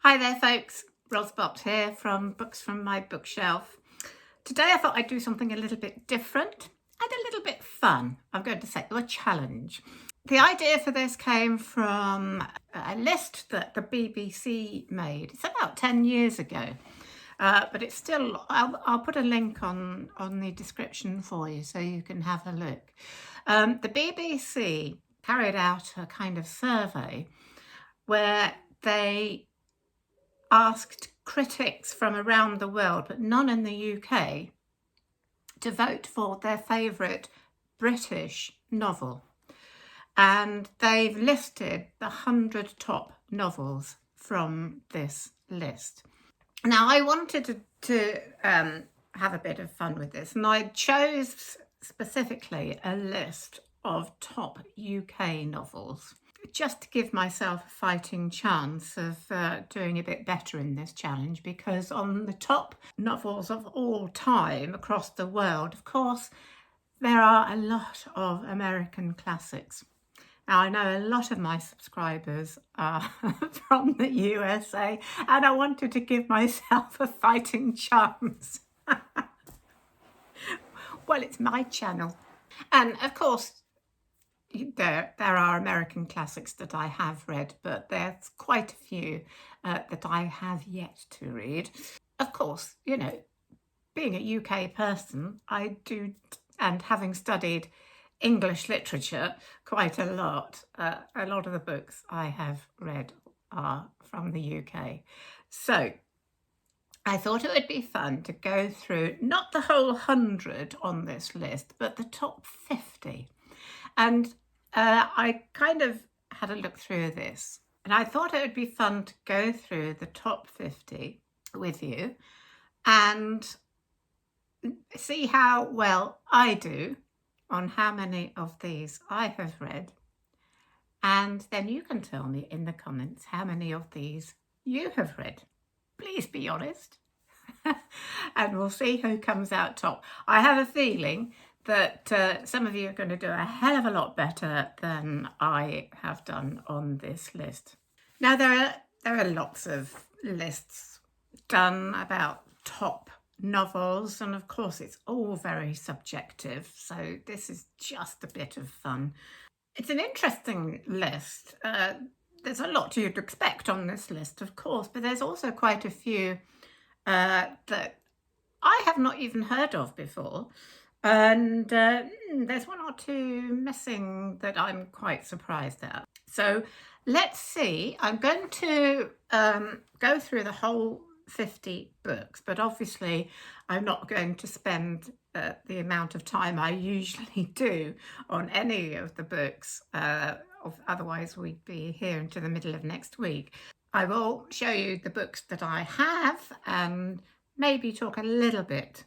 Hi there folks, Rosbot here from Books from My Bookshelf. Today I thought I'd do something a little bit different and a little bit fun. I'm going to set you a challenge. The idea for this came from a list that the BBC made. It's about 10 years ago, but it's still, I'll put a link on the description for you so you can have a look. The BBC carried out a kind of survey where they asked critics from around the world, but none in the UK, to vote for their favourite British novel. And they've listed the 100 top novels from this list. Now, I wanted to have a bit of fun with this, and I chose specifically a list of top UK novels, just to give myself a fighting chance of doing a bit better in this challenge, because on the top novels of all time across the world, of course, there are a lot of American classics. Now, I know a lot of my subscribers are from the USA, and I wanted to give myself a fighting chance. Well, it's my channel. And of course, there are American classics that I have read, but there's quite a few that I have yet to read. Of course, you know, being a UK person, I do, and having studied English literature quite a lot of the books I have read are from the UK. So I thought it would be fun to go through not the whole 100 on this list, but the top 50. And I kind of had a look through this, and I thought it would be fun to go through the top 50 with you and see how well I do on how many of these I have read. And then you can tell me in the comments how many of these you have read. Please be honest. And we'll see who comes out top. I have a feeling that some of you are going to do a hell of a lot better than I have done on this list. Now, there are lots of lists done about top novels, and of course it's all very subjective, so this is just a bit of fun. It's an interesting list. There's a lot you'd expect on this list, of course, but there's also quite a few that I have not even heard of before. And there's one or two missing that I'm quite surprised at. So let's see. I'm going to go through the whole 50 books, but obviously I'm not going to spend the amount of time I usually do on any of the books. Otherwise we'd be here into the middle of next week. I will show you the books that I have and maybe talk a little bit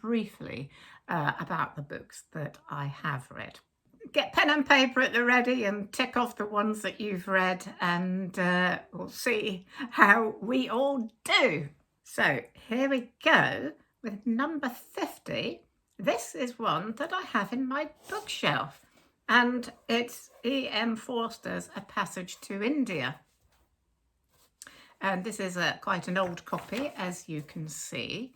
briefly about the books that I have read. Get pen and paper at the ready and tick off the ones that you've read, and we'll see how we all do. So here we go with number 50. This is one that I have in my bookshelf, and it's E.M. Forster's A Passage to India. And this is quite an old copy, as you can see.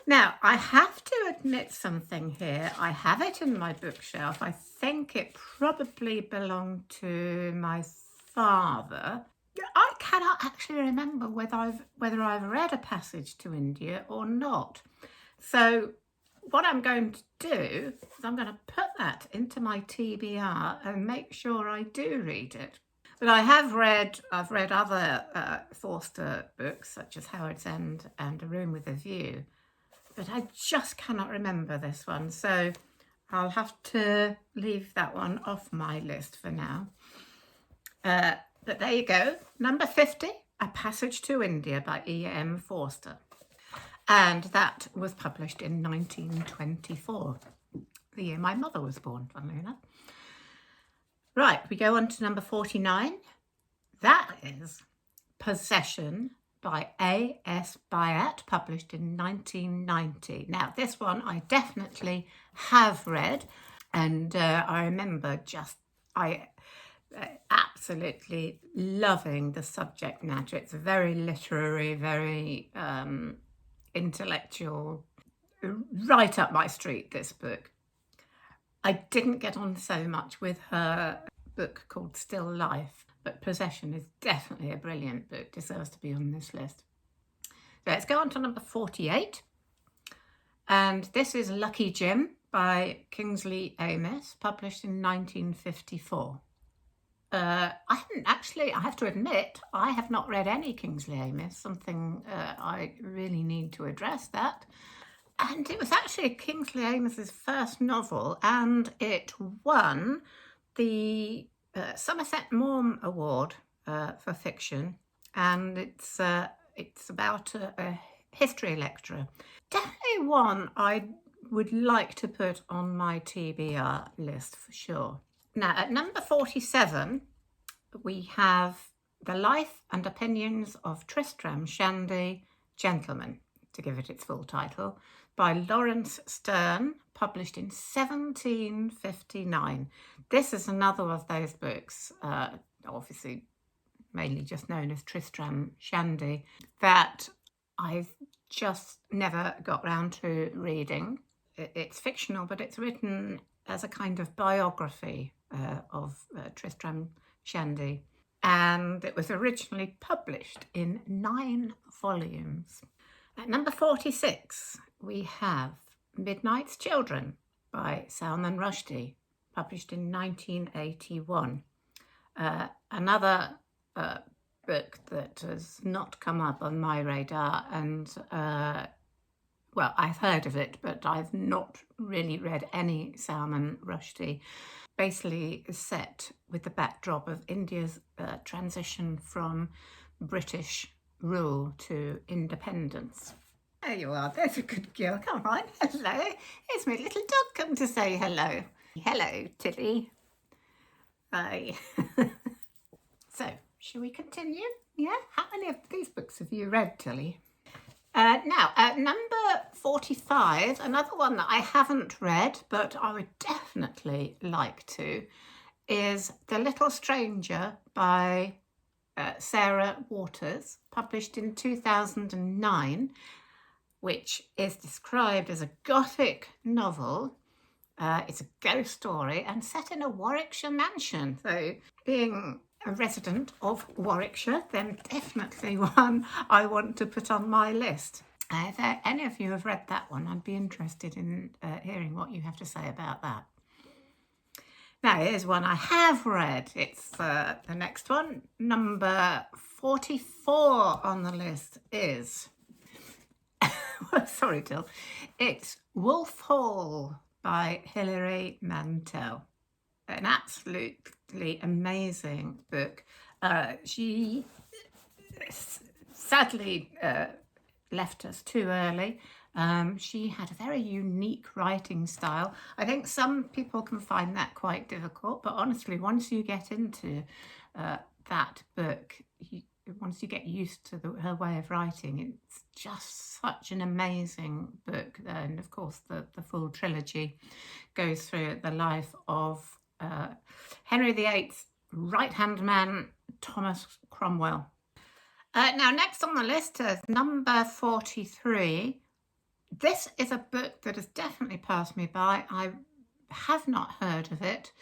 Now, I have to admit something here. I have it in my bookshelf. I think it probably belonged to my father. I cannot actually remember whether I've read A Passage to India or not. So what I'm going to do is I'm going to put that into my TBR and make sure I do read it. But I've read other Forster books, such as Howard's End and A Room with a View, but I just cannot remember this one, so I'll have to leave that one off my list for now. But there you go, number 50, A Passage to India by E.M. Forster. And that was published in 1924, the year my mother was born, funnily enough. Right, we go on to number 49. That is Possession by A.S. Byatt, published in 1990. Now, this one I definitely have read, and I remember Absolutely loving the subject matter. It's very literary, very intellectual, right up my street, this book. I didn't get on so much with her book called Still Life, but Possession is definitely a brilliant book, deserves to be on this list. So let's go on to number 48. And this is Lucky Jim by Kingsley Amis, published in 1954. I have to admit, I have not read any Kingsley Amis, something I really need to address that. And it was actually Kingsley Amis's first novel, and it won the Somerset Maugham Award for fiction, and it's about a history lecturer. Definitely one I would like to put on my TBR list for sure. Now, at number 47, we have The Life and Opinions of Tristram, Shandy, Gentleman, to give it its full title, by Laurence Sterne, published in 1759. This is another of those books, obviously mainly just known as Tristram Shandy, that I've just never got round to reading. It's fictional, but it's written as a kind of biography of Tristram Shandy, and it was originally published in 9 volumes. At number 46, we have Midnight's Children by Salman Rushdie, published in 1981. Another book that has not come up on my radar, and well, I've heard of it, but I've not really read any Salman Rushdie. Basically set with the backdrop of India's transition from British rule to independence. There you are, there's a good girl. Come on, hello. Here's my little dog come to say hello. Hello, Tilly. Hi. So, shall we continue? Yeah? How many of these books have you read, Tilly? Now, at number 45, another one that I haven't read, but I would definitely like to, is The Little Stranger by Sarah Waters, published in 2009, which is described as a gothic novel. It's a ghost story and set in a Warwickshire mansion. So, being a resident of Warwickshire, then definitely one I want to put on my list. If any of you have read that one, I'd be interested in hearing what you have to say about that. Now, here's one I have read. It's the next one. Number 44 on the list is... Sorry, Till. It's Wolf Hall by Hilary Mantel. An absolutely amazing book. She sadly left us too early. She had a very unique writing style. I think some people can find that quite difficult, but honestly, once you get into that book, once you get used to her way of writing, it's just such an amazing book. And of course, the full trilogy goes through the life of Henry VIII's right-hand man, Thomas Cromwell. Now, next on the list is number 43. This is a book that has definitely passed me by. I have not heard of it.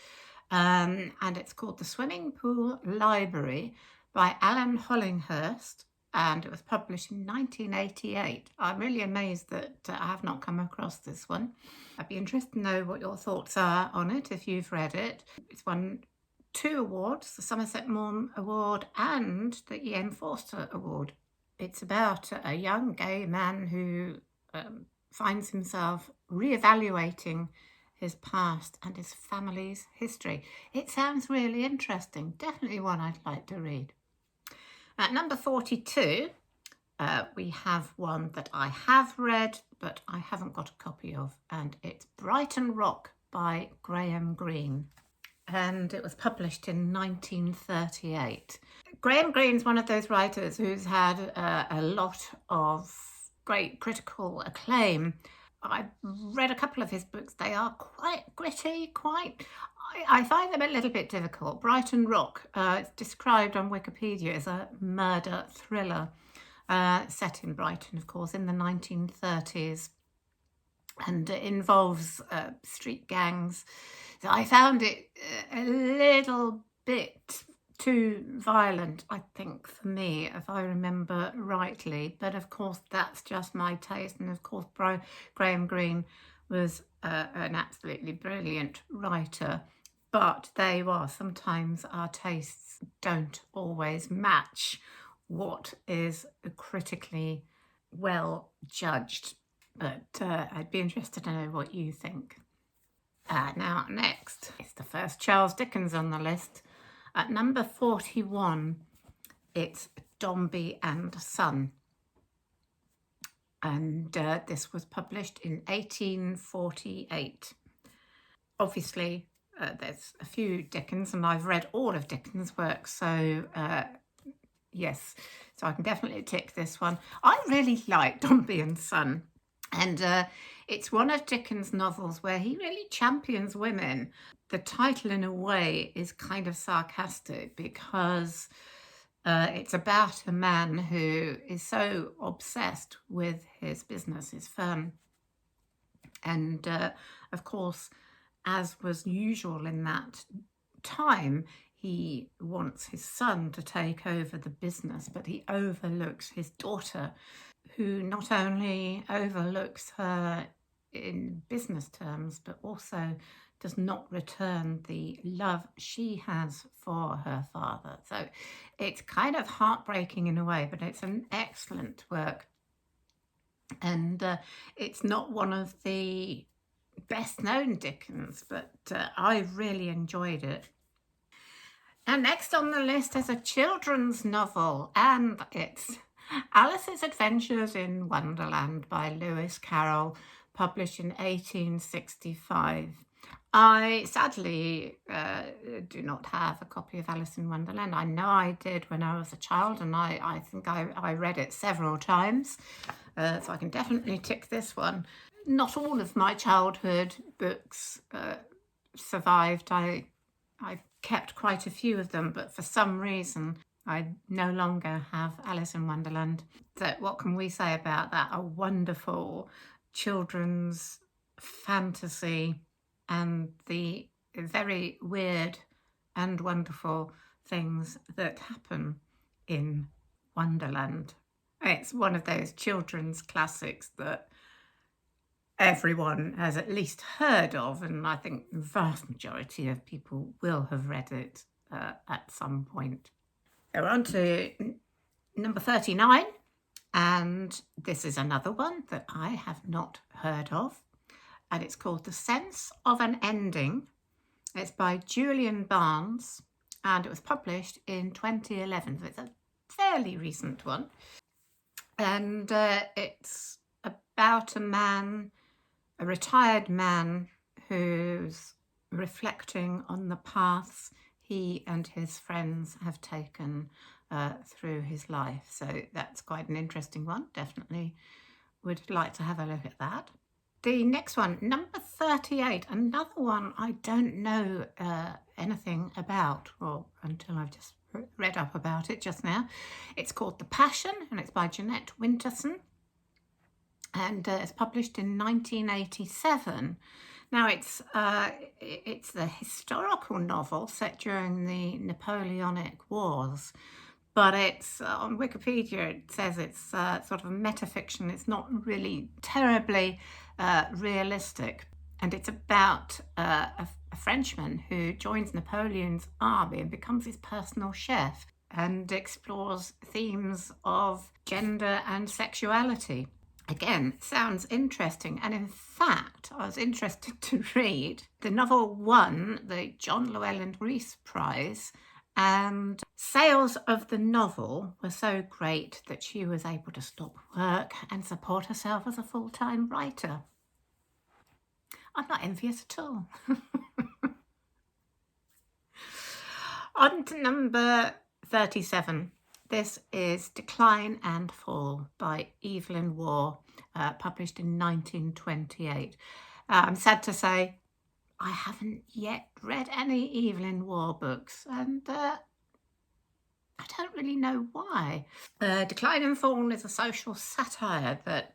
And it's called The Swimming Pool Library by Alan Hollinghurst, and it was published in 1988. I'm really amazed that I have not come across this one. I'd be interested to know what your thoughts are on it if you've read it. It's won 2 awards, the Somerset Maugham Award and the E.M. Forster Award. It's about a young gay man who finds himself re-evaluating his past and his family's history. It sounds really interesting. Definitely one I'd like to read. At number 42, we have one that I have read, but I haven't got a copy of, and it's Brighton Rock by Greene. And it was published in 1938. Greene's one of those writers who's had a lot of great critical acclaim. I've read a couple of his books. They are quite gritty, I find them a little bit difficult. Brighton Rock, it's described on Wikipedia as a murder thriller set in Brighton, of course, in the 1930s, and it involves street gangs. So I found it a little bit too violent, I think, for me, if I remember rightly. But of course, that's just my taste. And of course, Graham Greene was an absolutely brilliant writer. But there you are. Sometimes our tastes don't always match what is critically well judged. But I'd be interested to know what you think. Now, next is the first Charles Dickens on the list. At number 41, it's Dombey and Son. And this was published in 1848. Obviously, there's a few Dickens, and I've read all of Dickens' works, so yes, so I can definitely tick this one. I really like Dombey and Son. And it's one of Dickens' novels where he really champions women. The title, in a way, is kind of sarcastic because it's about a man who is so obsessed with his business, his firm. And of course, as was usual in that time, he wants his son to take over the business, but he overlooks his daughter, who not only overlooks her in business terms, but also does not return the love she has for her father. So it's kind of heartbreaking in a way, but it's an excellent work. And it's not one of the best known Dickens, but I really enjoyed it. And next on the list is a children's novel, and it's Alice's Adventures in Wonderland by Lewis Carroll, published in 1865. I sadly do not have a copy of Alice in Wonderland. I know I did when I was a child, and I think I read it several times, so I can definitely tick this one. Not all of my childhood books survived. I kept quite a few of them, but for some reason I no longer have Alice in Wonderland. So what can we say about that? A wonderful children's fantasy and the very weird and wonderful things that happen in Wonderland. It's one of those children's classics that everyone has at least heard of, and I think the vast majority of people will have read it at some point. We're on to number 39, and this is another one that I have not heard of, and it's called The Sense of an Ending. It's by Julian Barnes, and it was published in 2011, so it's a fairly recent one. And it's about a retired man who's reflecting on the paths he and his friends have taken through his life. So that's quite an interesting one. Definitely would like to have a look at that. The next one, number 38, another one I don't know anything about, or until I've just read up about it just now. It's called The Passion, and it's by Jeanette Winterson. And it's published in 1987. Now, it's the historical novel set during the Napoleonic Wars, but it's on Wikipedia. It says it's sort of a metafiction. It's not really terribly realistic, and it's about a Frenchman who joins Napoleon's army and becomes his personal chef, and explores themes of gender and sexuality. Again, sounds interesting, and in fact, I was interested to read. The novel won the John Llewellyn Rhys Prize, and sales of the novel were so great that she was able to stop work and support herself as a full-time writer. I'm not envious at all. On to number 37. This is Decline and Fall by Evelyn Waugh, published in 1928. I'm sad to say I haven't yet read any Evelyn Waugh books, and I don't really know why. Decline and Fall is a social satire that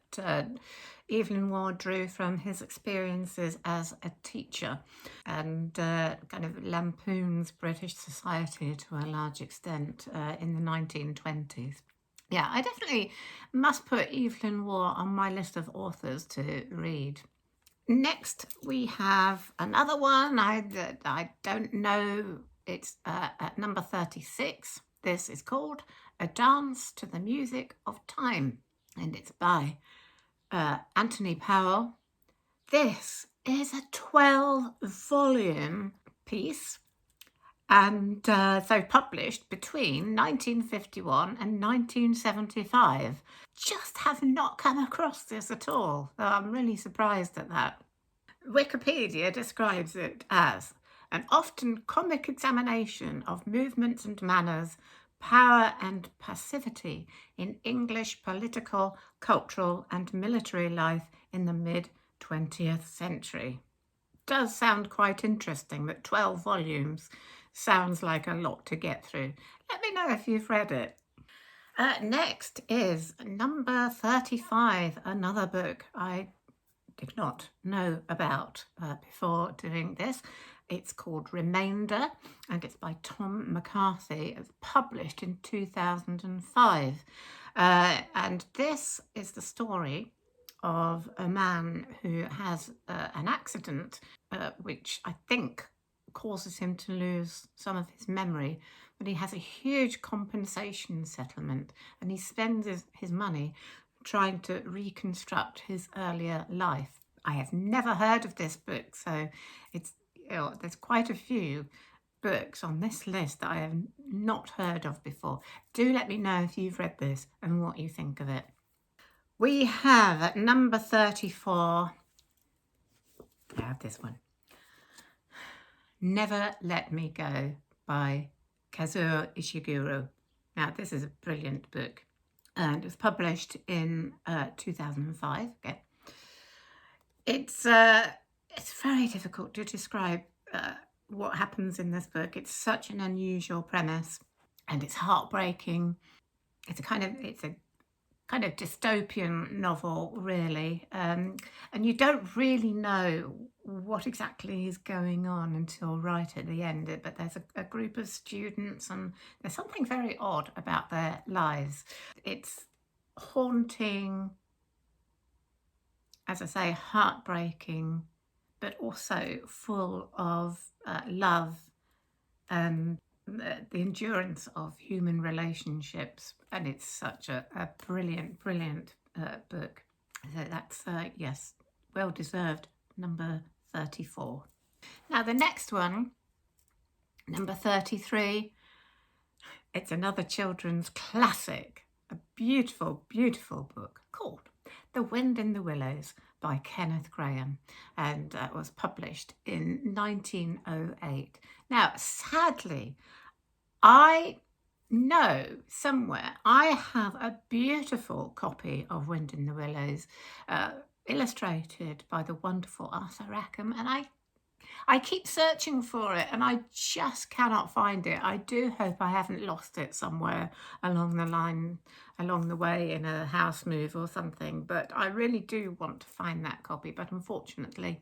Evelyn Waugh drew from his experiences as a teacher, and kind of lampoons British society to a large extent in the 1920s. Yeah, I definitely must put Evelyn Waugh on my list of authors to read. Next, we have another one that I don't know. It's at number 36. This is called A Dance to the Music of Time, and it's by Anthony Powell. This is a 12-volume piece, and so published between 1951 and 1975. Just have not come across this at all. I'm really surprised at that. Wikipedia describes it as an often comic examination of movements and manners, power and passivity in English political, cultural and military life in the mid-20th century. Does sound quite interesting, that 12 volumes sounds like a lot to get through. Let me know if you've read it. Next is number 35, another book I did not know about before doing this. It's called Remainder, and it's by Tom McCarthy. It's published in 2005. And this is the story of a man who has an accident which I think causes him to lose some of his memory, but he has a huge compensation settlement, and he spends his money trying to reconstruct his earlier life. I have never heard of this book, so it's there's quite a few books on this list that I have not heard of before. Do let me know if you've read this and what you think of it. We have at number 34, I have this one, Never Let Me Go by Kazuo Ishiguro. Now, this is a brilliant book, and it was published in 2005. Okay. It's very difficult to describe what happens in this book. It's such an unusual premise, and it's heartbreaking. It's a kind of dystopian novel, really, and you don't really know what exactly is going on until right at the end. But there's a group of students, and there's something very odd about their lives. It's haunting, as I say, heartbreaking, but also full of love and the endurance of human relationships. And it's such a brilliant book. So that's, yes, well deserved, number 34. Now the next one, number 33, it's another children's classic, a beautiful book called The Wind in the Willows by Kenneth Grahame, and was published in 1908. Now, sadly, I know somewhere I have a beautiful copy of Wind in the Willows, illustrated by the wonderful Arthur Rackham, and I keep searching for it and I just cannot find it. I do hope I haven't lost it somewhere along the way in a house move or something, but I really do want to find that copy. But unfortunately,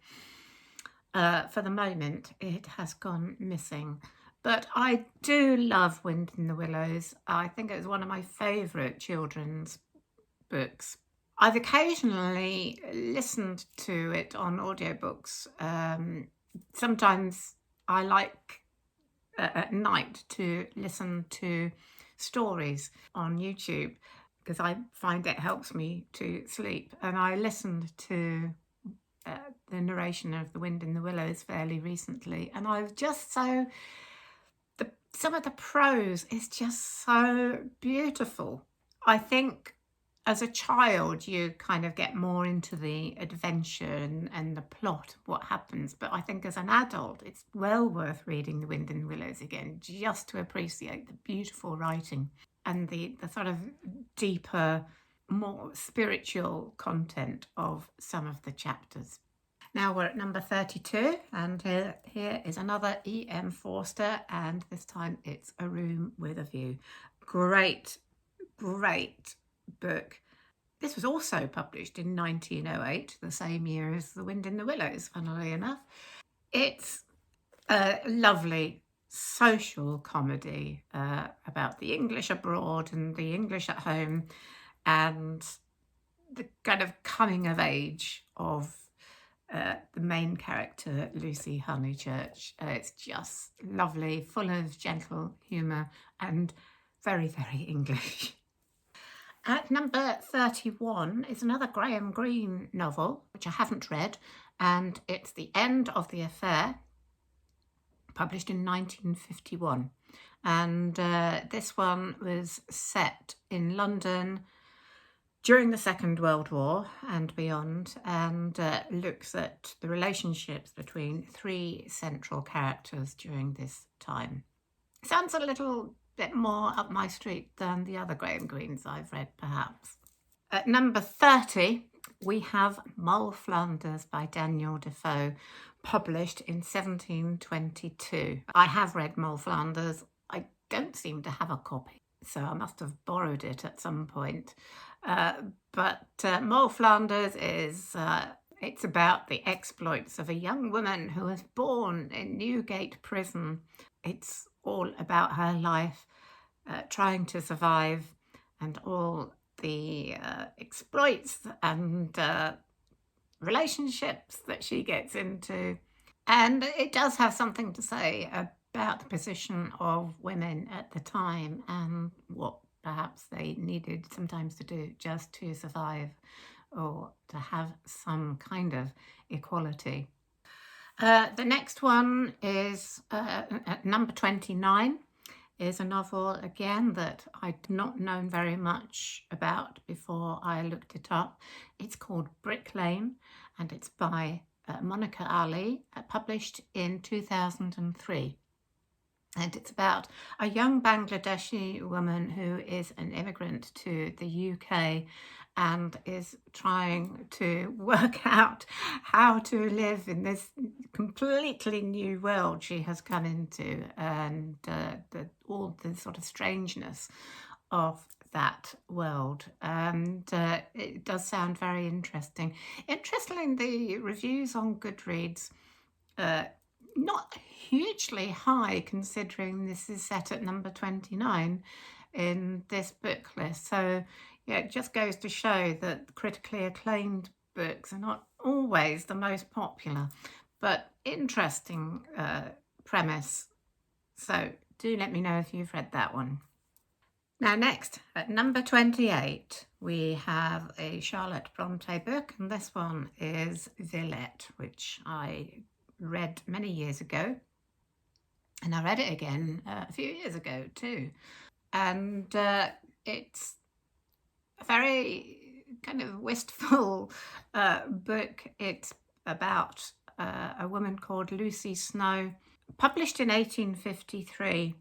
for the moment, it has gone missing. But I do love Wind in the Willows. I think it was one of my favourite children's books. I've occasionally listened to it on audiobooks. Sometimes I like at night to listen to stories on YouTube because I find it helps me to sleep. And I listened to the narration of The Wind in the Willows fairly recently, and I was just some of the prose is just so beautiful. I think as a child, you kind of get more into the adventure and the plot, what happens. But I think as an adult, it's well worth reading The Wind in the Willows again, just to appreciate the beautiful writing and the sort of deeper, more spiritual content of some of the chapters. Now we're at number 32, and here is another E.M. Forster, and this time it's A Room with a View. Great book. This was also published in 1908, the same year as The Wind in the Willows, funnily enough. It's a lovely social comedy about the English abroad and the English at home, and the kind of coming of age of the main character, Lucy Honeychurch. It's just lovely, full of gentle humour and very, very English. At number 31 is another Graham Greene novel, which I haven't read, and it's The End of the Affair, published in 1951. And this one was set in London during the Second World War and beyond, and looks at the relationships between three central characters during this time. Sounds a little bit more up my street than the other Graham Greenes I've read, perhaps. At number 30, we have Moll Flanders by Daniel Defoe, published in 1722. I have read Moll Flanders. I don't seem to have a copy, so I must have borrowed it at some point. But Moll Flanders is it's about the exploits of a young woman who was born in Newgate Prison. It's all about her life, trying to survive, and all the exploits and relationships that she gets into. And it does have something to say about the position of women at the time and what perhaps they needed sometimes to do just to survive or to have some kind of equality. The next one is at number 29, is a novel again that I'd not known very much about before I looked it up. It's called Brick Lane, and it's by Monica Ali, published in 2003. And it's about a young Bangladeshi woman who is an immigrant to the UK and is trying to work out how to live in this completely new world she has come into, and all the sort of strangeness of that world. And it does sound very interesting. Interestingly, the reviews on Goodreads, not hugely high considering this is set at number 29 in this book list. So yeah, it just goes to show that critically acclaimed books are not always the most popular, but interesting premise. So do let me know if you've read that one. Now next, at number 28, we have a Charlotte Bronte book, and this one is Villette, which I read many years ago, and I read it again a few years ago too. And it's a very kind of wistful book. It's about a woman called Lucy Snow, published in 1853.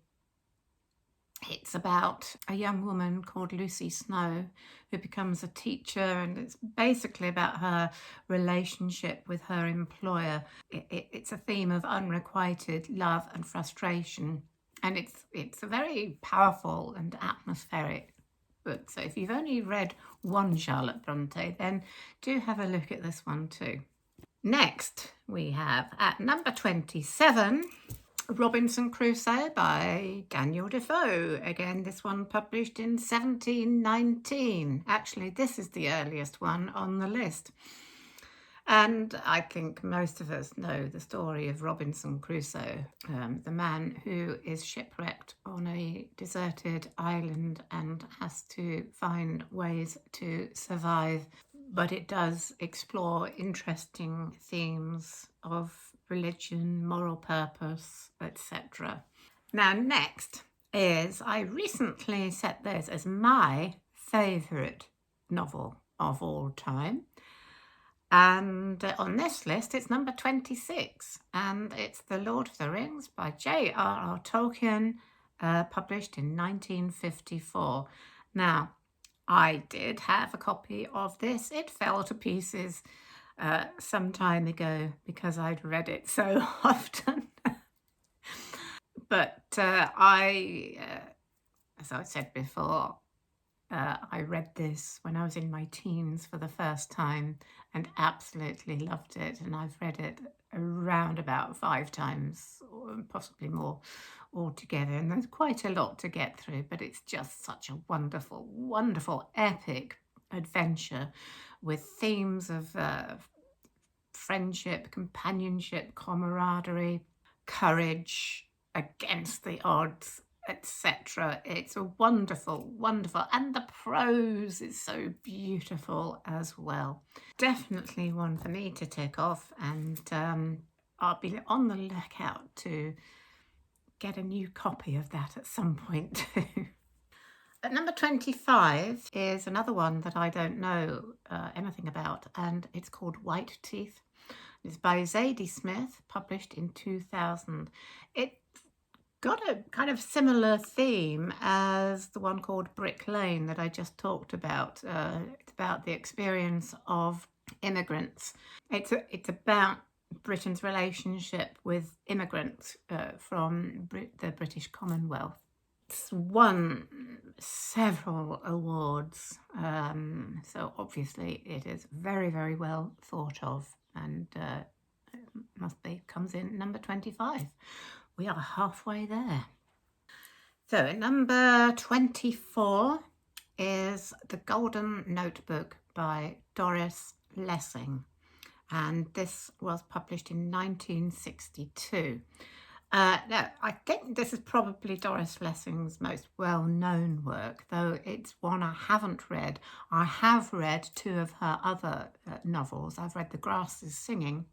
It's about a young woman called Lucy Snow who becomes a teacher, and it's basically about her relationship with her employer. It's a theme of unrequited love and frustration, and it's a very powerful and atmospheric book. So if you've only read one Charlotte Bronte, then do have a look at this one too. Next, we have at number 27, Robinson Crusoe by Daniel Defoe. Again, this one published in 1719. Actually, this is the earliest one on the list. And I think most of us know the story of Robinson Crusoe, the man who is shipwrecked on a deserted island and has to find ways to survive. But it does explore interesting themes of religion, moral purpose, etc. Now next is, I recently set this as my favourite novel of all time, and on this list it's number 26, and it's The Lord of the Rings by J.R.R. Tolkien, published in 1954. Now, I did have a copy of this. It fell to pieces some time ago because I'd read it so often. But as I said before, I read this when I was in my teens for the first time and absolutely loved it. And I've read it around about 5 times, or possibly more altogether. And there's quite a lot to get through, but it's just such a wonderful, wonderful, epic adventure with themes of friendship, companionship, camaraderie, courage against the odds, etc. It's a wonderful, wonderful, and the prose is so beautiful as well. Definitely one for me to tick off, and I'll be on the lookout to get a new copy of that at some point too. At number 25 is another one that I don't know anything about, and it's called White Teeth. It's by Zadie Smith, published in 2000. It's got a kind of similar theme as the one called Brick Lane that I just talked about. It's about the experience of immigrants. It's about Britain's relationship with immigrants from the British Commonwealth. It's won several awards, so obviously it is very, very well thought of, and comes in number 25. We are halfway there. So number 24 is The Golden Notebook by Doris Lessing, and this was published in 1962. Now, I think this is probably Doris Lessing's most well-known work, though it's one I haven't read. I have read 2 of her other novels. I've read The Grass is Singing,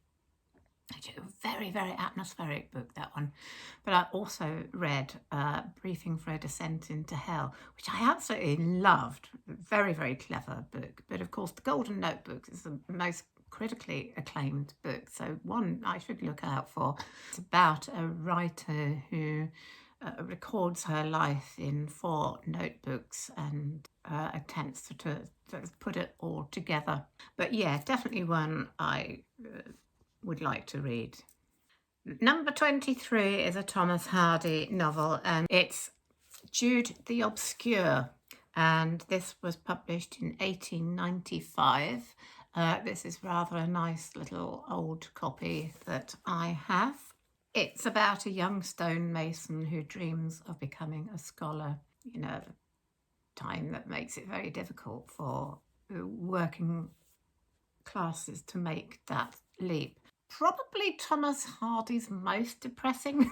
which is a very, very atmospheric book, that one. But I also read Briefing for a Descent into Hell, which I absolutely loved. Very, very clever book. But of course, The Golden Notebook is the most critically acclaimed book, so one I should look out for. It's about a writer who records her life in 4 notebooks and attempts to put it all together. But yeah, definitely one I would like to read. Number 23 is a Thomas Hardy novel, and it's Jude the Obscure, and this was published in 1895. This is rather a nice little old copy that I have. It's about a young stonemason who dreams of becoming a scholar in a time that makes it very difficult for working classes to make that leap. Probably Thomas Hardy's most depressing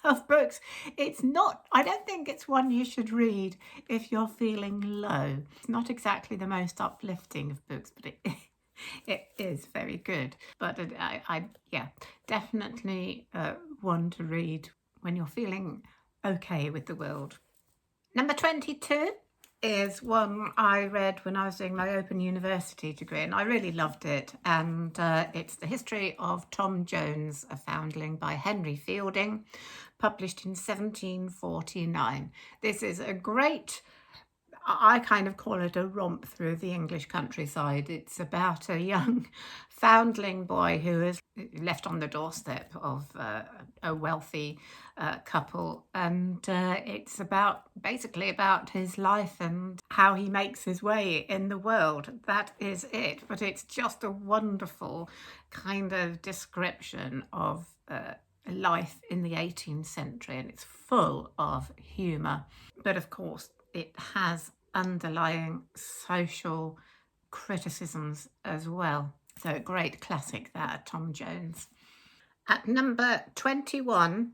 of books. It's not, I don't think it's one you should read if you're feeling low. It's not exactly the most uplifting of books, but it is very good. But yeah, definitely one to read when you're feeling okay with the world. Number 22 is one I read when I was doing my Open University degree, and I really loved it. And it's The History of Tom Jones, a Foundling by Henry Fielding, published in 1749. This is a great, I kind of call it a romp through the English countryside. It's about a young foundling boy who is left on the doorstep of a wealthy couple, and it's basically about his life and how he makes his way in the world. That is it, but it's just a wonderful kind of description of life in the 18th century, and it's full of humour, but of course it has underlying social criticisms as well. So a great classic there, Tom Jones. At number 21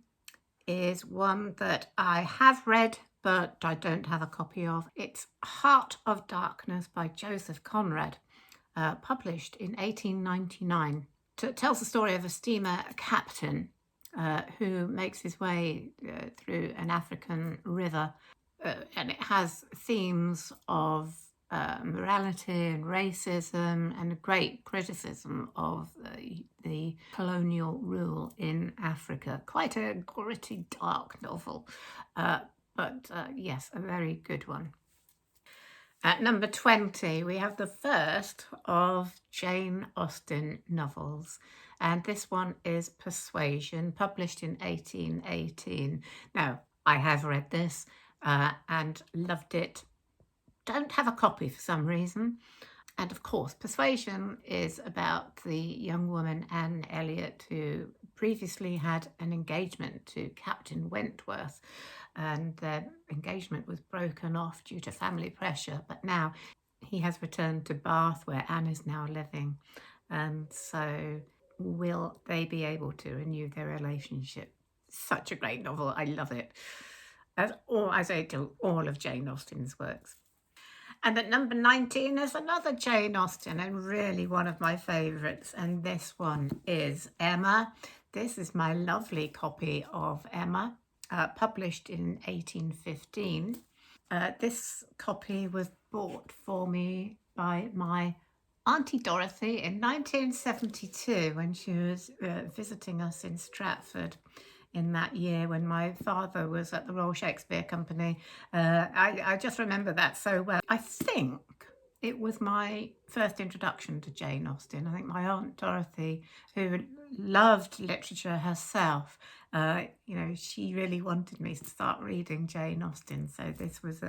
is one that I have read but I don't have a copy of. It's Heart of Darkness by Joseph Conrad, published in 1899. It tells the story of a steamer captain who makes his way through an African river, and it has themes of morality and racism and a great criticism of the colonial rule in Africa. Quite a gritty, dark novel, but yes, a very good one. At number 20, we have the first of Jane Austen novels. And this one is Persuasion, published in 1818. Now, I have read this and loved it. Don't have a copy for some reason. And of course, Persuasion is about the young woman, Anne Elliot, who previously had an engagement to Captain Wentworth. And their engagement was broken off due to family pressure. But now he has returned to Bath, where Anne is now living. And so will they be able to renew their relationship? Such a great novel. I love it. As I do all of Jane Austen's works. And at number 19 is another Jane Austen, and really one of my favourites. And this one is Emma. This is my lovely copy of Emma, published in 1815. This copy was bought for me by my Auntie Dorothy in 1972 when she was visiting us in Stratford. In that year when my father was at the Royal Shakespeare Company. I just remember that so well. I think it was my first introduction to Jane Austen. I think my Aunt Dorothy, who loved literature herself, she really wanted me to start reading Jane Austen. So this was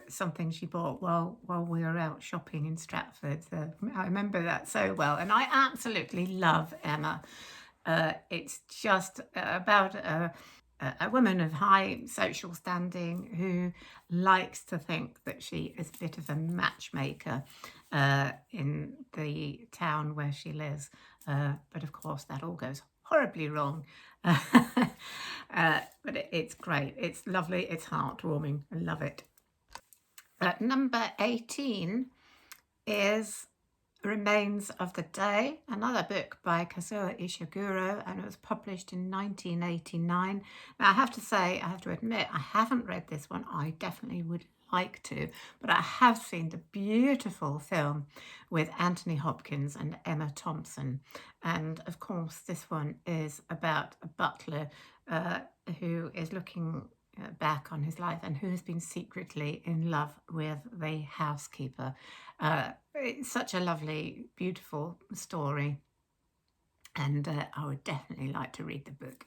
something she bought while we were out shopping in Stratford. I remember that so well. And I absolutely love Emma. It's just about a woman of high social standing who likes to think that she is a bit of a matchmaker in the town where she lives. But of course, that all goes horribly wrong. But it's great. It's lovely. It's heartwarming. I love it. Number 18 is Remains of the Day, another book by Kazuo Ishiguro, and it was published in 1989. Now, I have to admit, I haven't read this one. I definitely would like to, but I have seen the beautiful film with Anthony Hopkins and Emma Thompson. And of course, this one is about a butler who is looking back on his life and who has been secretly in love with the housekeeper. It's such a lovely, beautiful story, and I would definitely like to read the book.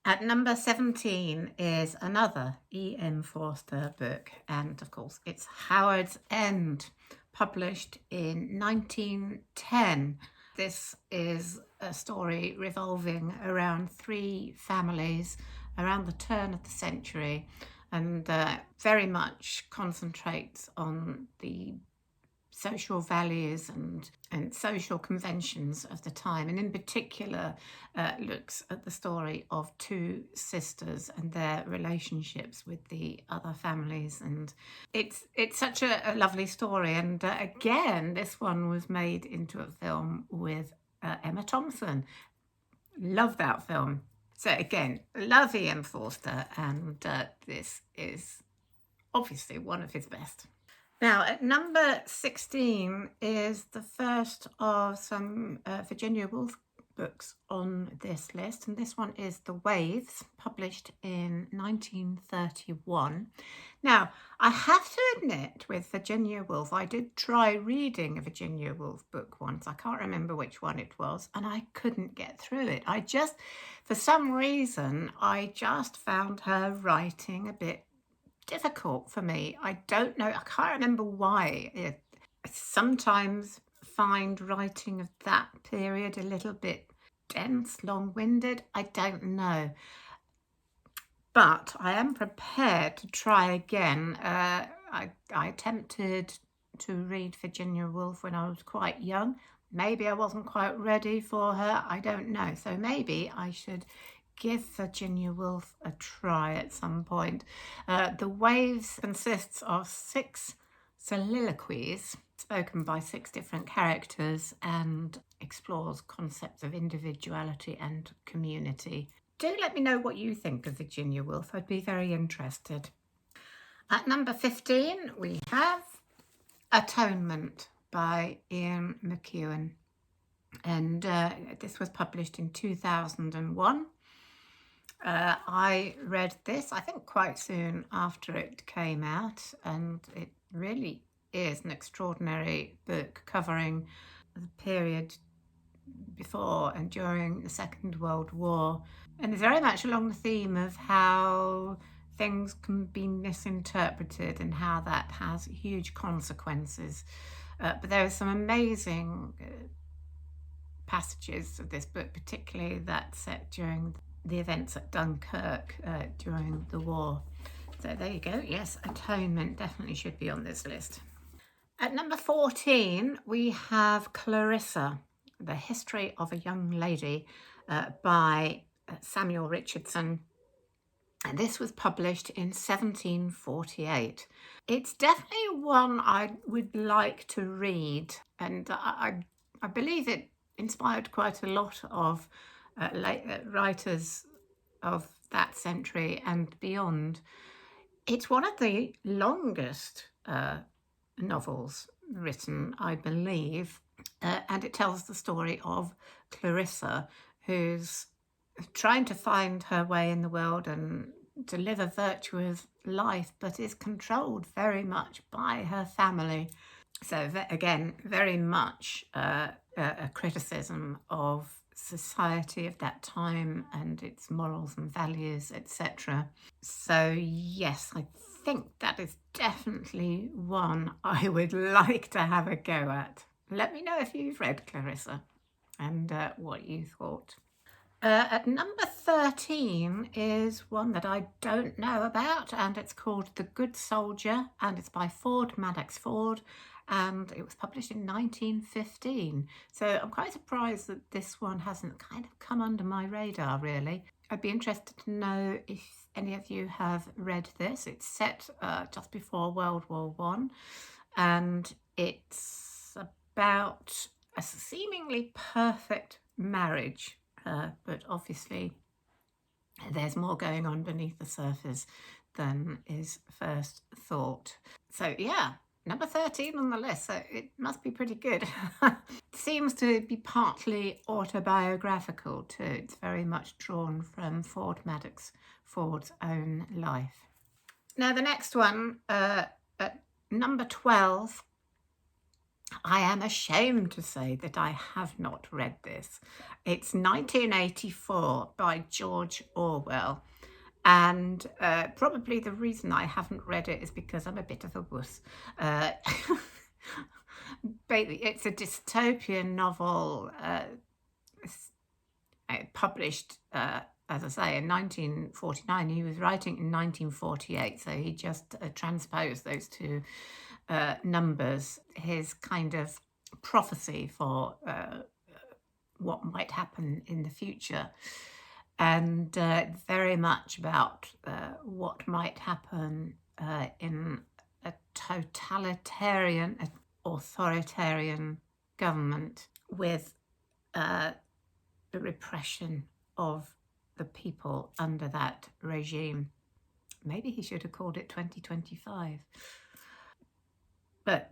At number 17 is another E.M. Forster book, and of course it's Howard's End, published in 1910. This is a story revolving around three families around the turn of the century, and very much concentrates on the social values and social conventions of the time, and in particular looks at the story of two sisters and their relationships with the other families. And it's such a lovely story, and again this one was made into a film with Emma Thompson. Love that film. So again, love E.M. Forster, and this is obviously one of his best. Now, at number 16 is the first of some Virginia Woolf books on this list, and this one is The Waves, published in 1931. Now, I have to admit, with Virginia Woolf, I did try reading a Virginia Woolf book once. I can't remember which one it was, and I couldn't get through it. For some reason, I just found her writing a bit difficult for me. I don't know. I can't remember why. I sometimes find writing of that period a little bit dense, long-winded. I don't know. But I am prepared to try again. I attempted to read Virginia Woolf when I was quite young. Maybe I wasn't quite ready for her. I don't know. So maybe I should give Virginia Woolf a try at some point. The Waves consists of 6 soliloquies spoken by 6 different characters and explores concepts of individuality and community. Do let me know what you think of Virginia Woolf. I'd be very interested. At number 15, we have Atonement by Ian McEwan. And this was published in 2001. I read this, I think, quite soon after it came out, and it really is an extraordinary book covering the period before and during the Second World War, and it's very much along the theme of how things can be misinterpreted and how that has huge consequences. But there are some amazing passages of this book, particularly that set during the events at Dunkirk during the war. So there you go. Yes, Atonement definitely should be on this list. At number 14, we have Clarissa, The History of a Young Lady by Samuel Richardson. And this was published in 1748. It's definitely one I would like to read, and I believe it inspired quite a lot of writers of that century and beyond. It's one of the longest novels written, I believe, and it tells the story of Clarissa, who's trying to find her way in the world and to live a virtuous life, but is controlled very much by her family. So again, very much a criticism of society of that time and its morals and values, etc. So yes, I think that is definitely one I would like to have a go at. Let me know if you've read Clarissa and what you thought. At number 13 is one that I don't know about, and it's called The Good Soldier, and it's by Ford Madox Ford, and it was published in 1915. So I'm quite surprised that this one hasn't kind of come under my radar, really. I'd be interested to know if any of you have read this. It's set just before World War I, and it's about a seemingly perfect marriage. But obviously there's more going on beneath the surface than is first thought. So yeah, number 13 on the list, so it must be pretty good. Seems to be partly autobiographical too. It's very much drawn from Ford Madox Ford's own life. Now the next one, at number 12, I am ashamed to say that I have not read this. It's 1984 by George Orwell, and probably the reason I haven't read it is because I'm a bit of a wuss. It's a dystopian novel published, as I say, in 1949. He was writing in 1948, so he just transposed those two numbers, his kind of prophecy for what might happen in the future, and very much about what might happen in a totalitarian, authoritarian government with the repression of the people under that regime. Maybe he should have called it 2025. But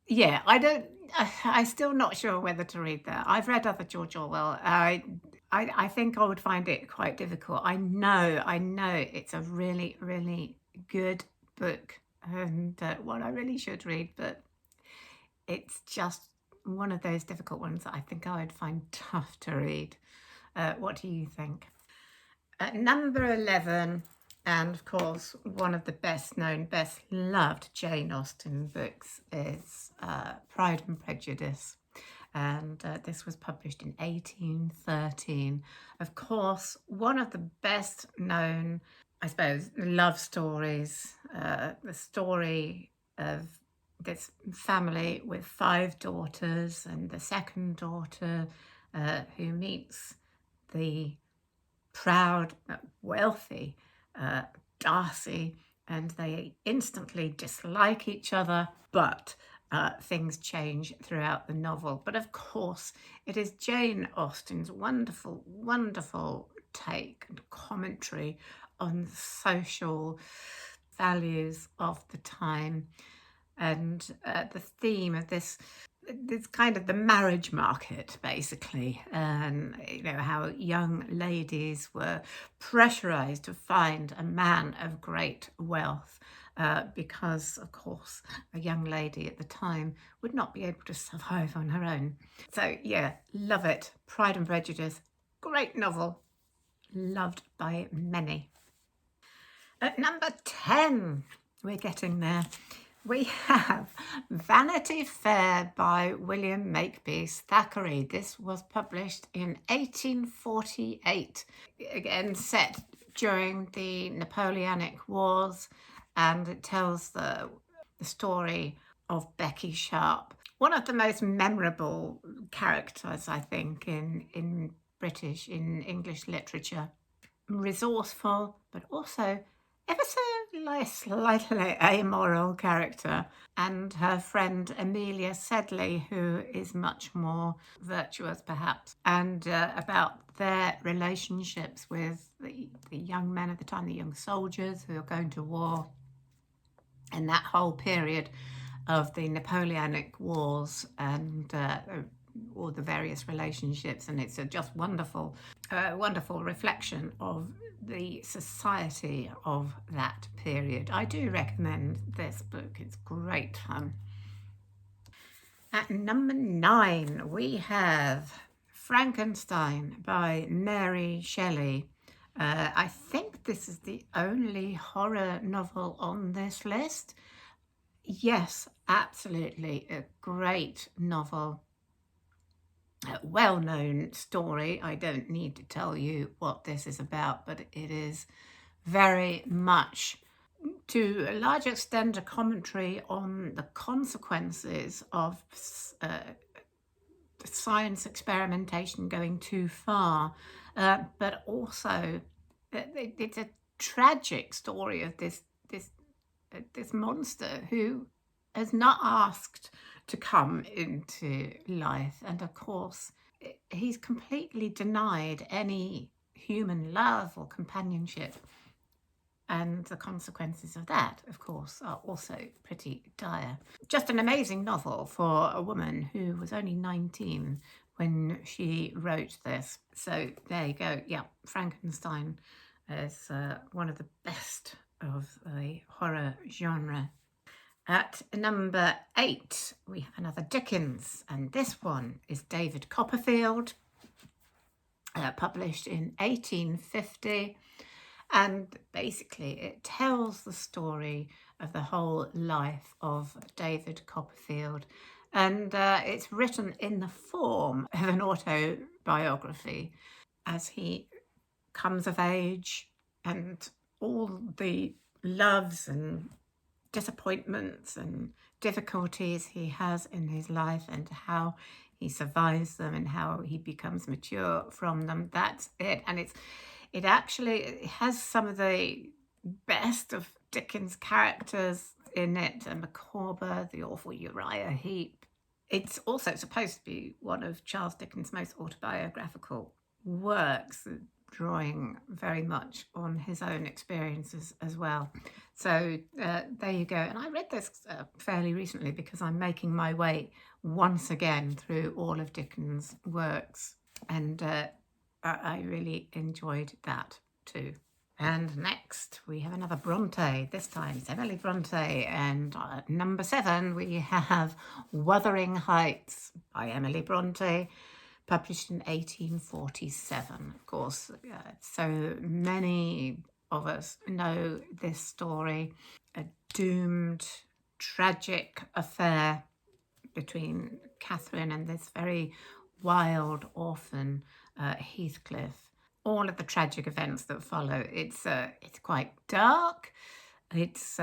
yeah, I'm still not sure whether to read that. I've read other George Orwell. I think I would find it quite difficult. I know it's a really, really good book and one I really should read, but it's just one of those difficult ones that I think I would find tough to read. What do you think? At number 11, and of course, one of the best known, best loved Jane Austen books is Pride and Prejudice. And this was published in 1813. Of course, one of the best known, I suppose, love stories, the story of this family with 5 daughters, and the second daughter who meets the proud, wealthy Darcy, and they instantly dislike each other, but things change throughout the novel. But of course, it is Jane Austen's wonderful, wonderful take and commentary on the social values of the time, and the theme of this kind of the marriage market, basically, and how young ladies were pressurized to find a man of great wealth because, of course, a young lady at the time would not be able to survive on her own. So, yeah, love it. Pride and Prejudice, great novel, loved by many. At number 10, we're getting there. We have Vanity Fair by William Makepeace Thackeray. This was published in 1848. Again, set during the Napoleonic Wars, and it tells the story of Becky Sharp. One of the most memorable characters, I think, in English literature. Resourceful, but also ever so slightly amoral character, and her friend Amelia Sedley, who is much more virtuous perhaps, and about their relationships with the young men at the time, the young soldiers who are going to war, and that whole period of the Napoleonic Wars and all the various relationships. And it's a just wonderful reflection of the society of that period. I do recommend this book. It's great fun. At number 9, we have Frankenstein by Mary Shelley. I think this is the only horror novel on this list. Yes, absolutely, a great novel. A well-known story. I don't need to tell you what this is about, but it is very much, to a large extent, a commentary on the consequences of science experimentation going too far, but also it's a tragic story of this monster who has not asked to come into life, and of course he's completely denied any human love or companionship, and the consequences of that, of course, are also pretty dire. Just an amazing novel for a woman who was only 19 when she wrote this. So there you go. Yeah, Frankenstein is one of the best of the horror genre. At number 8, we have another Dickens, and this one is David Copperfield, published in 1850. And basically it tells the story of the whole life of David Copperfield. And it's written in the form of an autobiography as he comes of age, and all the loves and disappointments and difficulties he has in his life, and how he survives them and how he becomes mature from them. That's it. And it actually has some of the best of Dickens' characters in it, and Micawber, the awful Uriah Heep. It's also supposed to be one of Charles Dickens' most autobiographical works, drawing very much on his own experiences as well. So there you go. And I read this fairly recently because I'm making my way once again through all of Dickens' works, and I really enjoyed that too. And next we have another Bronte. This time it's Emily Bronte, and at number 7 we have Wuthering Heights by Emily Bronte, published in 1847. Of course, so many of us know this story. A doomed, tragic affair between Catherine and this very wild orphan, Heathcliff. All of the tragic events that follow. It's quite dark. It's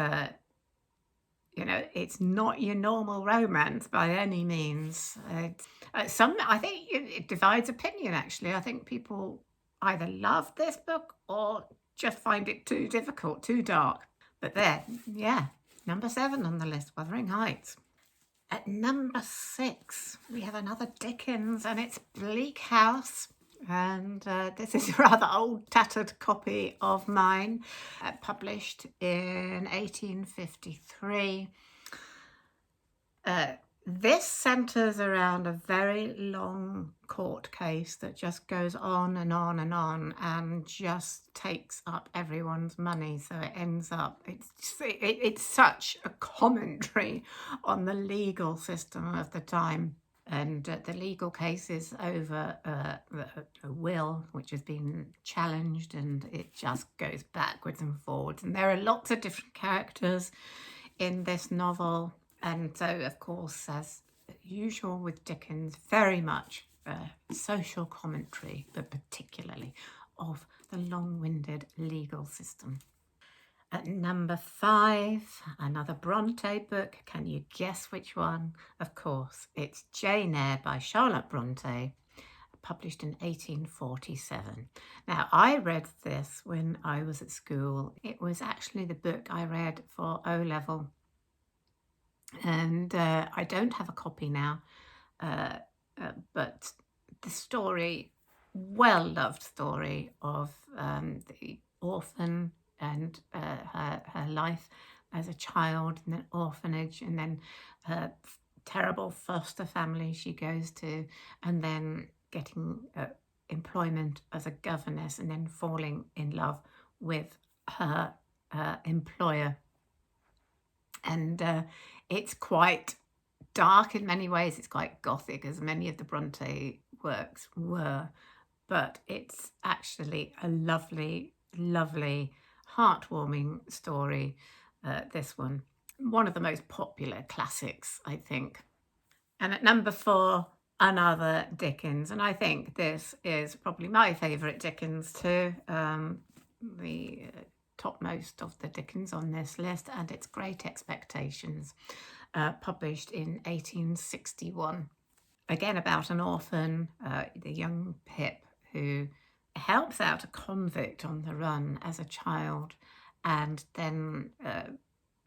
it's not your normal romance by any means. I think it divides opinion, actually. I think people either love this book or just find it too difficult, too dark. But there, yeah, number 7 on the list, Wuthering Heights. At number 6, we have another Dickens, and it's Bleak House. And this is a rather old, tattered copy of mine, published in 1853. This centres around a very long court case that just goes on and on and on and just takes up everyone's money. So it ends up, it's such a commentary on the legal system of the time. And the legal case is over a will which has been challenged, and it just goes backwards and forwards. And there are lots of different characters in this novel. And so, of course, as usual with Dickens, very much social commentary, but particularly of the long-winded legal system. At number 5, another Bronte book. Can you guess which one? Of course, it's Jane Eyre by Charlotte Bronte, published in 1847. Now, I read this when I was at school. It was actually the book I read for O-level. And I don't have a copy now, but the story, well-loved story of the orphan and her life as a child in an orphanage, and then her terrible foster family she goes to, and then getting employment as a governess, and then falling in love with her employer. And it's quite dark in many ways. It's quite gothic, as many of the Bronte works were, but it's actually a lovely, lovely, heartwarming story, this one. One of the most popular classics, I think. And at number 4, another Dickens. And I think this is probably my favourite Dickens too. The topmost of the Dickens on this list, and it's Great Expectations, published in 1861. Again, about an orphan, the young Pip, who helps out a convict on the run as a child, and then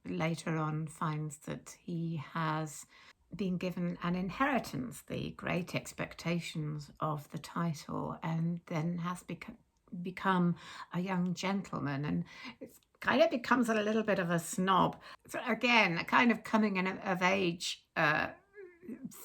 later on finds that he has been given an inheritance, the Great Expectations of the title, and then has become a young gentleman, and it kind of becomes a little bit of a snob. So again, a kind of coming of age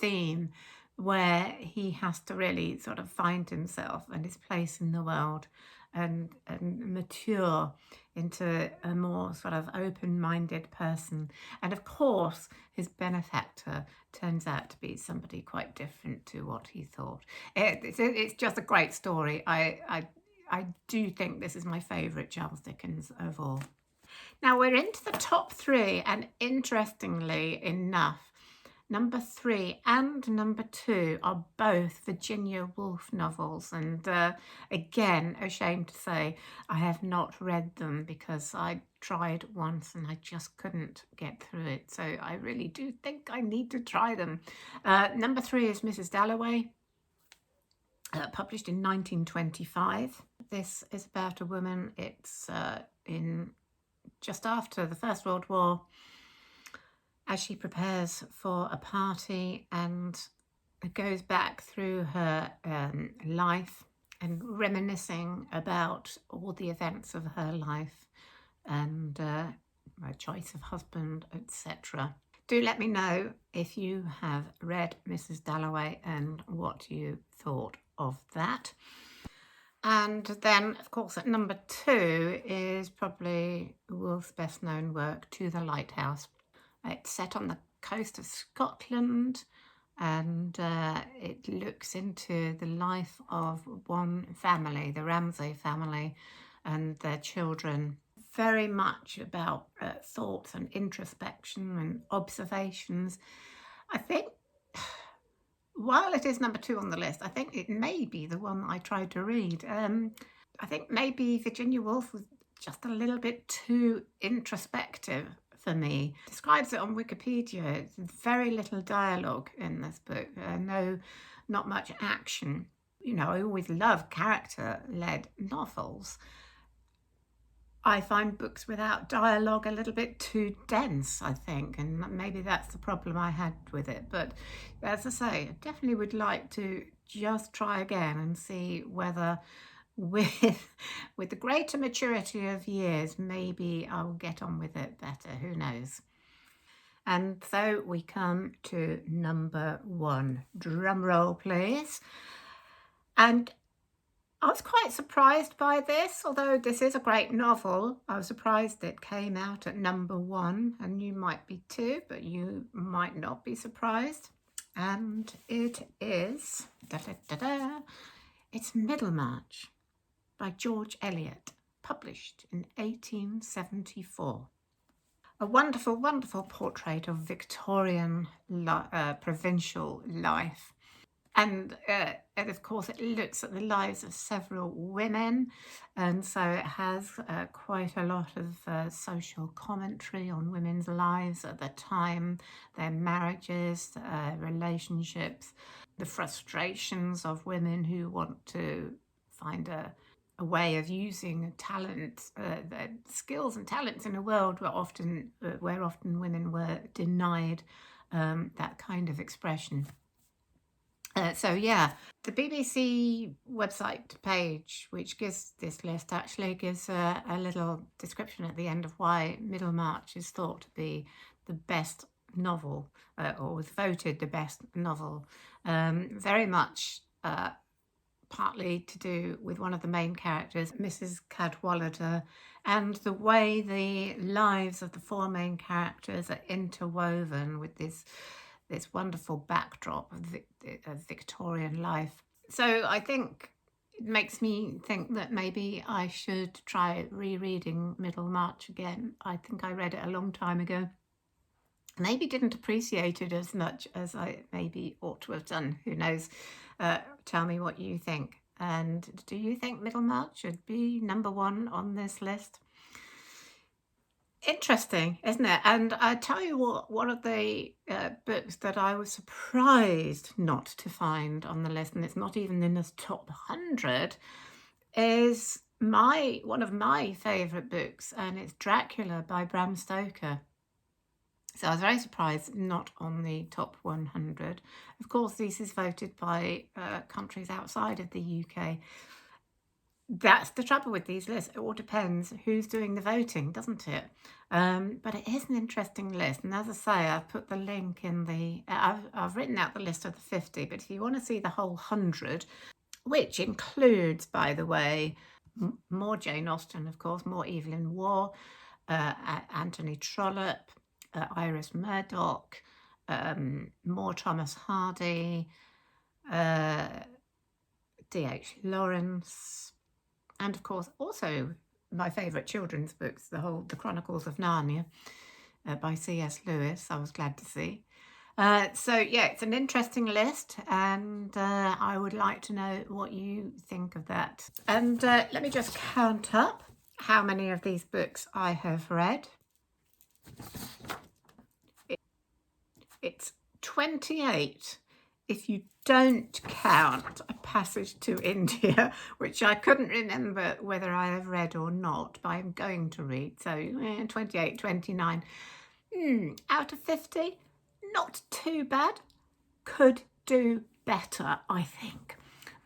theme, where he has to really sort of find himself and his place in the world, and mature into a more sort of open-minded person. And of course, his benefactor turns out to be somebody quite different to what he thought. It's just a great story. I do think this is my favourite Charles Dickens of all. Now we're into the top 3, and interestingly enough, number 3 and number 2 are both Virginia Woolf novels, and again, ashamed to say, I have not read them because I tried once and I just couldn't get through it. So I really do think I need to try them. Number 3 is Mrs. Dalloway, published in 1925. This is about a woman. It's in just after the First World War, as she prepares for a party, and goes back through her life and reminiscing about all the events of her life, and her choice of husband, etc. Do let me know if you have read Mrs. Dalloway and what you thought of that. And then, of course, at number 2 is probably Woolf's best known work, To the Lighthouse. It's set on the coast of Scotland, and it looks into the life of one family, the Ramsay family, and their children. Very much about thoughts and introspection and observations. I think, while it is number 2 on the list, I think it may be the one I tried to read. I think maybe Virginia Woolf was just a little bit too introspective for me. Describes it on Wikipedia. It's very little dialogue in this book. Not much action. You know, I always love character-led novels. I find books without dialogue a little bit too dense, I think, and maybe that's the problem I had with it. But as I say, I definitely would like to just try again and see whether with the greater maturity of years, maybe I'll get on with it better. Who knows? And so we come to number 1. Drum roll, please. And I was quite surprised by this, although this is a great novel. I was surprised it came out at number 1, and you might be too, but you might not be surprised. And it is, it's Middlemarch by George Eliot, published in 1874. A wonderful, wonderful portrait of Victorian provincial life. And of course, it looks at the lives of several women, and so it has quite a lot of social commentary on women's lives at the time, their marriages, relationships, the frustrations of women who want to find a way of using talent, their skills and talents in a world where often women were denied that kind of expression. So yeah, the BBC website page, which gives this list, actually gives a little description at the end of why Middlemarch is thought to be the best novel, or was voted the best novel. Very much partly to do with one of the main characters, Mrs. Cadwallader, and the way the lives of the 4 main characters are interwoven with this wonderful backdrop of Victorian life. So I think it makes me think that maybe I should try rereading Middlemarch again. I think I read it a long time ago. Maybe didn't appreciate it as much as I maybe ought to have done. Who knows? Tell me what you think. And do you think Middlemarch should be number 1 on this list? Interesting, isn't it? And I tell you what, one of the books that I was surprised not to find on the list, and it's not even in the top 100, is one of my favourite books, and it's Dracula by Bram Stoker. So I was very surprised not on the top 100. Of course, this is voted by countries outside of the UK. That's the trouble with these lists. It all depends who's doing the voting, doesn't it? But it is an interesting list. And as I say, I've put the link in the... I've written out the list of the 50, but if you want to see the whole 100, which includes, by the way, more Jane Austen, of course, more Evelyn Waugh, Anthony Trollope, Iris Murdoch, more Thomas Hardy, D.H. Laurence, and of course also my favourite children's books, the Chronicles of Narnia by C.S. Lewis. I was glad to see. So yeah, it's an interesting list, and I would like to know what you think of that. And let me just count up how many of these books I have read. It's 28 if you don't count A Passage to India, which I couldn't remember whether I have read or not, but I'm going to read. So 28, 29. Out of 50, not too bad. Could do better, I think.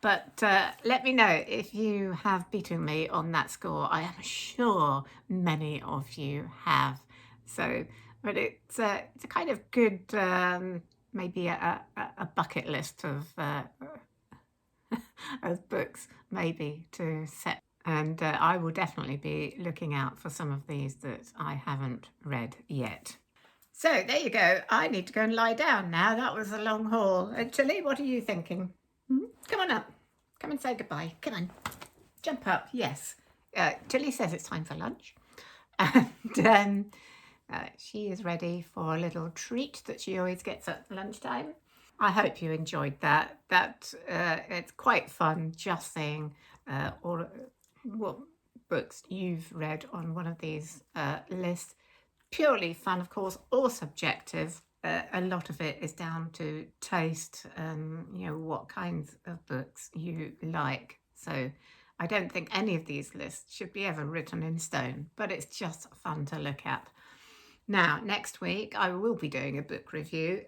But let me know if you have beaten me on that score. I am sure many of you have. So, but it's a kind of good, maybe a bucket list of books maybe to set. And I will definitely be looking out for some of these that I haven't read yet. So there you go. I need to go and lie down now. That was a long haul. Tilly, what are you thinking? Come on up. Come and say goodbye. Come on. Jump up. Yes. Tilly says it's time for lunch. And she is ready for a little treat that she always gets at lunchtime. I hope you enjoyed that. It's quite fun just seeing all what books you've read on one of these lists. Purely fun, of course, or subjective. A lot of it is down to taste, what kinds of books you like. So I don't think any of these lists should be ever written in stone, but it's just fun to look at. Now, next week, I will be doing a book review.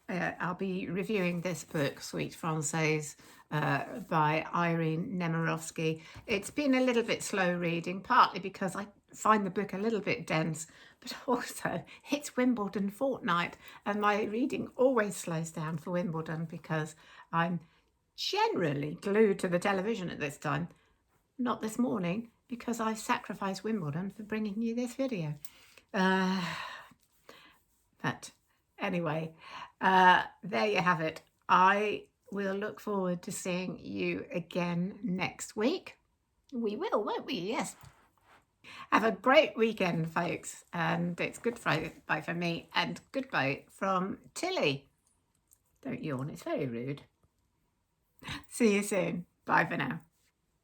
I'll be reviewing this book, Sweet Française, by Irene Nemirovsky. It's been a little bit slow reading, partly because I find the book a little bit dense, but also it's Wimbledon fortnight, and my reading always slows down for Wimbledon because I'm generally glued to the television at this time. Not this morning, because I've sacrificed Wimbledon for bringing you this video. But anyway, there you have it. I will look forward to seeing you again next week. We will, won't we? Yes. Have a great weekend, folks. And it's goodbye for me and goodbye from Tilly. Don't yawn, it's very rude. See you soon. Bye for now.